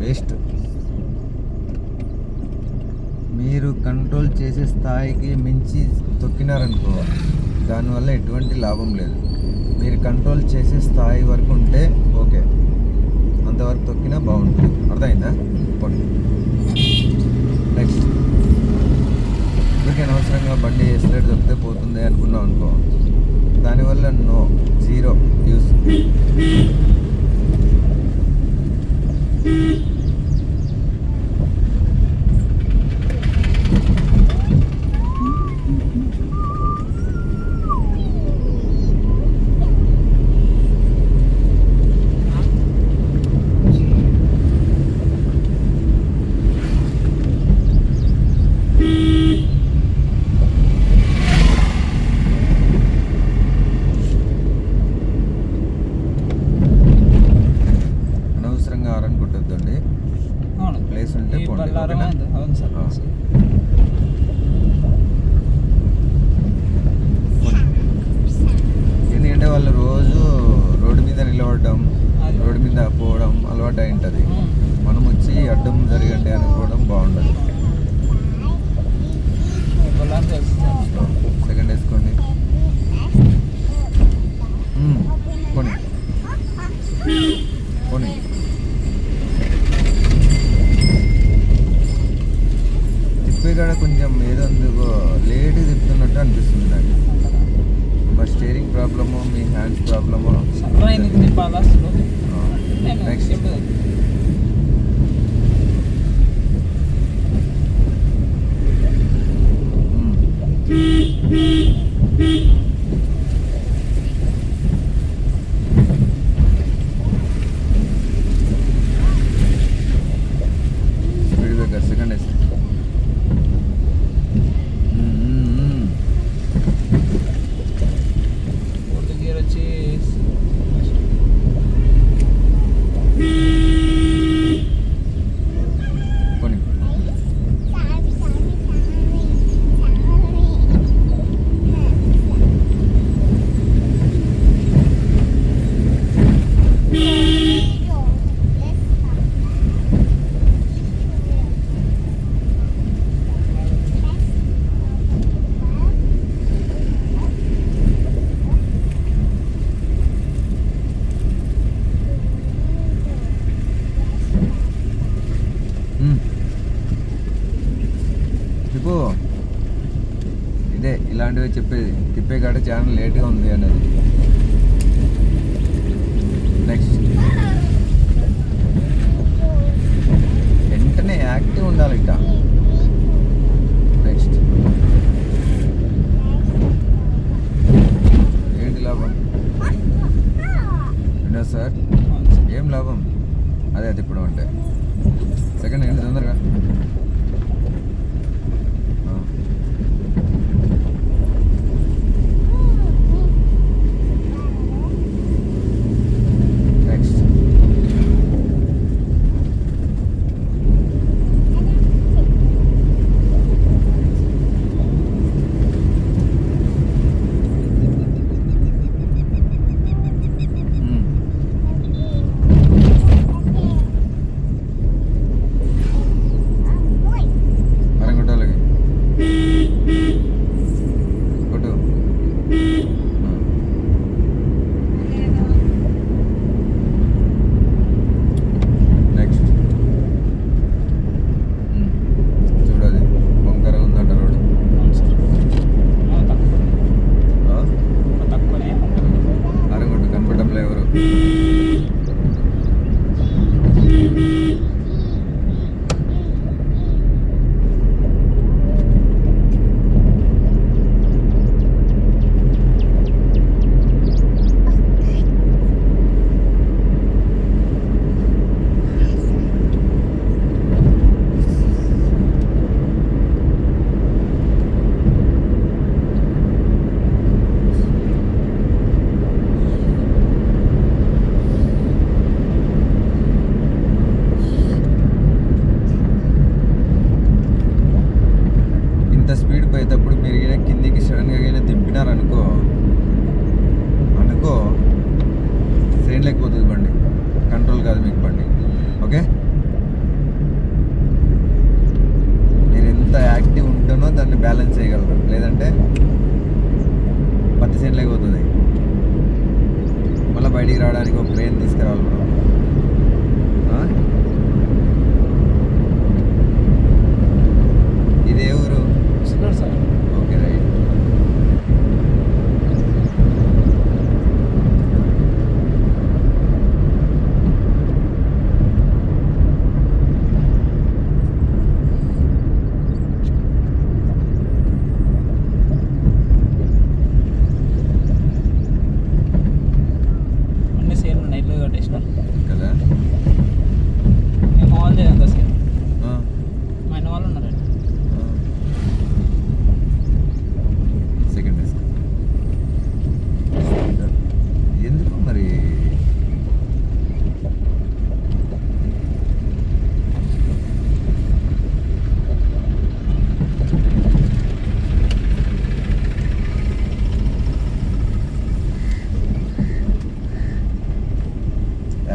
Waste. మీరు control చేసే స్థాయికి మించి తొక్కినారనుకో దానివల్ల ఎటువంటి లాభం లేదు. మీరు కంట్రోల్ చేసే స్థాయి వరకు ఉంటే ఓకే, అంతవరకు తొక్కినా బాగుంటుంది. అర్థమైందా? నెక్స్ట్, ఇందుకే అనవసరంగా బండి ఎస్లేట్ తొక్కితే పోతుంది అనుకున్నాం అనుకో, దానివల్ల నో, జీరో యూస్. ప్లేస్ ఉంటే ఎందుకంటే వాళ్ళు రోజు రోడ్డు మీద నిలబడడం, రోడ్డు మీద పోవడం అలవాటు అయి ఉంటుంది. మనం వచ్చి అడ్డం జరగండి అనుకోవడం బాగుండదు. సెకండ్ వేసుకోండి. పోనీ పోనీ. తిప్పేకాడ కొంచెం ఏదో అందుకో లేట్గా తిప్పుతున్నట్టు అనిపిస్తుంది నాకు. మరి స్టీరింగ్ ప్రాబ్లమో మీ హ్యాండ్స్ ప్రాబ్లమో. నెక్స్ట్, స్పీడ్ బ్రేకర్ సెకండ్ వేసి. గేర్ వచ్చి పోనీ. తిప్పు. ఇదే ఇలాంటివి చెప్పేది, తిప్పే కాడ చాలా లేట్గా ఉంది అనేది. నెక్స్ట్, వెంటనే యాక్టివ్ ఉండాలి ఇక. నెక్స్ట్, ఏంటి లాభం? విన్నా సార్, ఏం లాభం? అదే అది ఇప్పుడు అంటే సెకండ్ ఏంటి తొందరగా. నెక్స్ట్, బయటికి రావడానికి ఒక ట్రైన్ తీసుకురావాలి మనం. ఇదే ఊరు? సార్. Okay, right. అన్నీ సేమ్ నైట్లో కట్టేసిన కదా. మేము వాళ్ళు చేయాలి సేమ్. మా అన్న వాళ్ళు ఉన్నారండి. సెకండ్ ఎందుకు మరి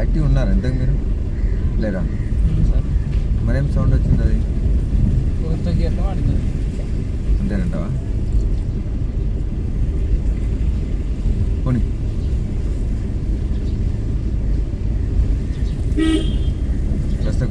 యాక్టివ్ ఉన్నారు ఎంతకు మీరు లేరా? సార్ మరేం సౌండ్ వచ్చింది? అది కొత్త గేర్లో వాడుతుంది. అంతేనంటావా? పోనీ ప్రస్తుతం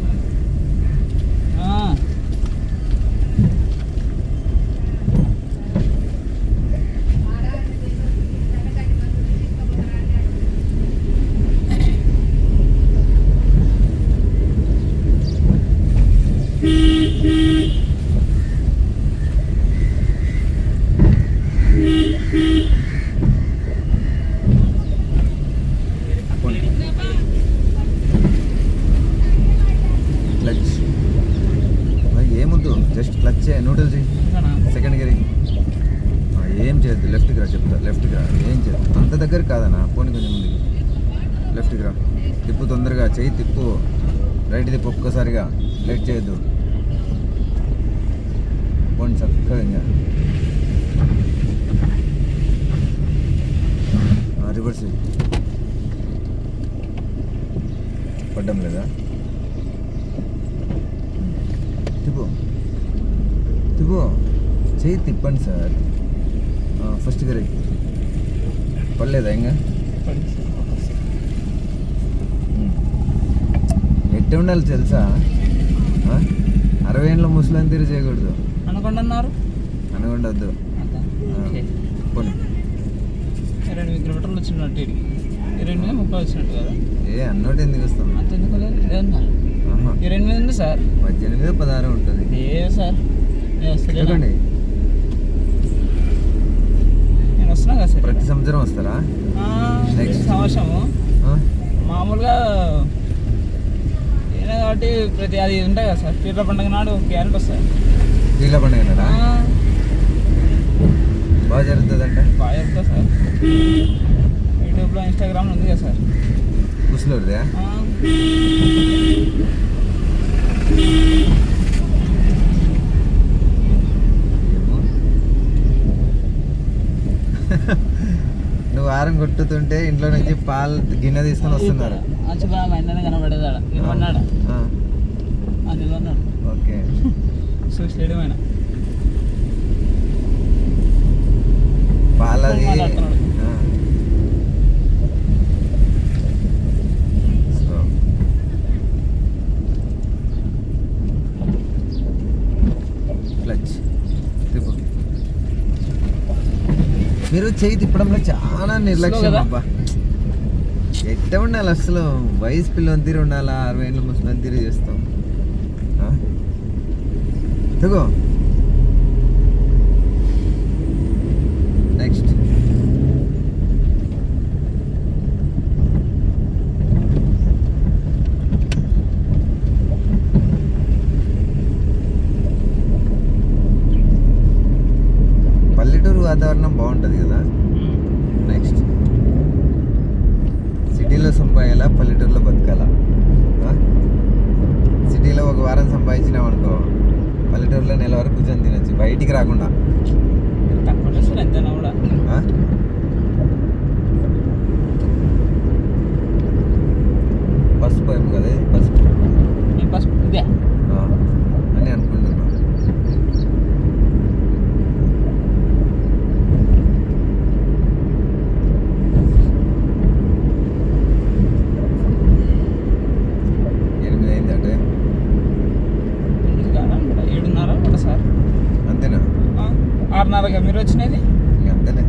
క్లచ్ ఏముందు, జస్ట్ క్లచ్ నూడిల్స్ సెకండ్ గేర్. ఏం చేయొద్దు, లెఫ్ట్కి రా చెప్తా. లెఫ్ట్కి రా, ఏం చేయొద్దు. అంత దగ్గర కాదన్నా, పోనీ కొంచెం ముందుకి. లెఫ్ట్కి రా, తిప్పు తొందరగా, చెయ్యి తిప్పు, రైట్ తిప్పు ఒక్కసారిగా, లేట్ చేయొద్దు. పోనీ చక్కగా ఇంకా రివర్స్ పడ్డం లేదా? తిప్పు తిప్పు, చెయ్యి తిప్పండి సార్. ఫస్ట్ గేర్ పడలేదా ఇంకా? ఎట్ట ఉండాలి తెలుసా? 60 ఏళ్ళ ముసలాన్ని తీరు చేయకూడదు. అనుకుంటున్నారు అనుకుండద్దు. పోనీ 28 కిలోమీటర్లు వచ్చినట్టు, 28-30 వచ్చినట్టు కదా. అన్నోటి ఎందుకు వస్తాం? అంత ఎందుకు లేదు, 28 ఉంది సార్. 18-16 ఉంటుంది. సార్ చూడండి, నేను వస్తున్నా కదా సార్. ప్రతి సంవత్సరం వస్తారా? నెక్స్ట్ సంవత్సరము మామూలుగా ఏనా కాబట్టి ప్రతి అది ఉంటాయి కదా సార్. పీర్ల పండుగ నాడు గ్యారెంటీ వస్తుంది. పీర్ల పండుగ నాడా బాగా జరుగుతుందంట. బాగా జరుగుతుంది సార్. యూట్యూబ్లో, ఇన్స్టాగ్రామ్లో ఉంది కదా సార్. ముసలిదా? నువ్వు వారం కొట్టుతుంటే ఇంట్లో నుంచి పాలు గిన్నె తీసుకొని వస్తున్నారు. మా అన్ననే కనబడేదాడా, నిలబడినాడా? నిలబడినాడు. ఓకే, స్టేడియం అయినా పాలది క్లచ్ తిప్పు. మీరు చేయి తిప్పడంలో చాలా నిర్లక్ష్యం అబ్బా. ఎట్ట ఉండాలి అసలు? వయసు పిల్లని తీరు ఉండాలా? 60 ఏళ్ళ ముసలి తీరు చేస్తాం. తగో నెక్స్ట్. పల్లెటూరు వాతావరణం బాగుంటుంది కదా. నెక్స్ట్, సిటీలో సంపాయాలా పల్లెటూరులో బతకాలా? సిటీలో ఒక వారం సంపాదించినాం అనుకో, పల్లెటూరులో నెల వరకు కూర్చొని తినచ్చు బయటికి రాకుండా. పసుపు ఏం కదా, పసుపు అని అనుకుంటున్నా. వాళ్ళగా మీరు వచ్చినది ఇంక అంతేలే